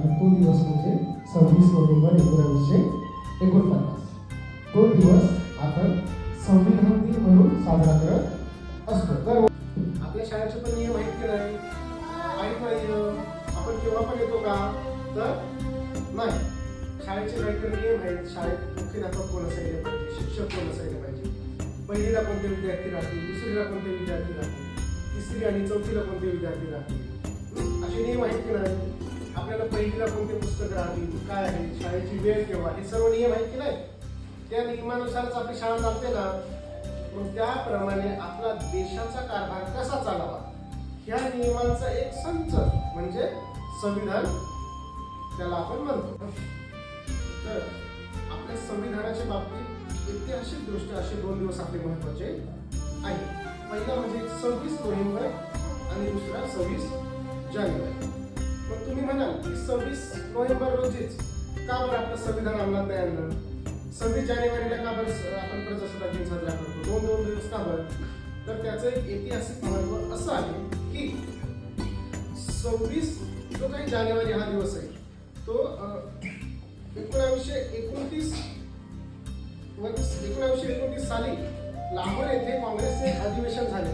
तो दिवस म्हणजे 26 नोव्हेंबर 1949. तो दिवस आपण संविधान दिन म्हणून साजरा करत असतो. तर आपल्या शाळेचे पण नियम आहेत की नाही? आहेत ना नियम? आपण केव्हा पण येतो का? तर नाही. शाळेचे काहीतरी नियम आहेत. शाळेत मुख्याध्यापक कोण असायला पाहिजे, शिक्षक कोण असायला पाहिजे, पहिलीला कोणते विद्यार्थी राहतील, दुसरीला कोणते विद्यार्थी राहतील, तिसरी आणि चौथीला कोणते विद्यार्थी राहतील, असे नियम आहेत की नाही? आपल्याला पहिलीला कोणते पुस्तक राहतील, काय आहे, शाळेची वेळ केव्हा, हे सर्व नियम आहेत की नाही? त्या नियमानुसारच आपली शाळा चालते ना. मग त्याप्रमाणे आपला देशाचा कारभार कसा चालावा ह्या नियमांचा एक संच म्हणजे संविधान त्याला आपण म्हणतो. तर आपल्या संविधानाच्या बाबतीत ऐतिहासिक दृष्ट्या असे 2 दिवस आपले महत्वाचे आहेत. पहिला म्हणजे 26 नोव्हेंबर आणि दुसरा 26 जानेवारी. मग तुम्ही म्हणाल की 26 नोव्हेंबर रोजीच का बरं आपलं संविधान अंमलात नाही आणलं? 26 जानेवारीला का बरं आपण प्रजासत्ताक दिन साजरा करतो? 2 दिवस का बरं? तर त्याचं एक ऐतिहासिक महत्व असं आहे की 26 जो काही जानेवारी हा दिवस आहे तो 1929 साली लाहोर येथे काँग्रेसचे अधिवेशन झाले.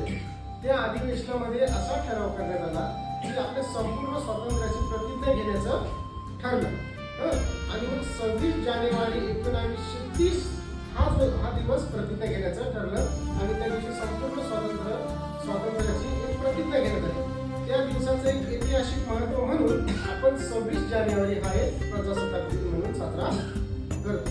त्या अधिवेशनामध्ये असा ठराव करण्यात आला की आपल्या संपूर्ण स्वातंत्र्याची प्रतिज्ञा घेण्याचं ठरलं. आणि मग 26 जानेवारी 1930 हा दिवस प्रतिज्ञा घेण्याचं ठरलं आणि त्या दिवशी संपूर्ण स्वातंत्र्याची एक प्रतिज्ञा घेण्यात आली. त्या दिवसाचं एक ऐतिहासिक महत्व म्हणून आपण 26 जानेवारी हा एक प्रजासत्ताक दिन म्हणून साजरा करतो.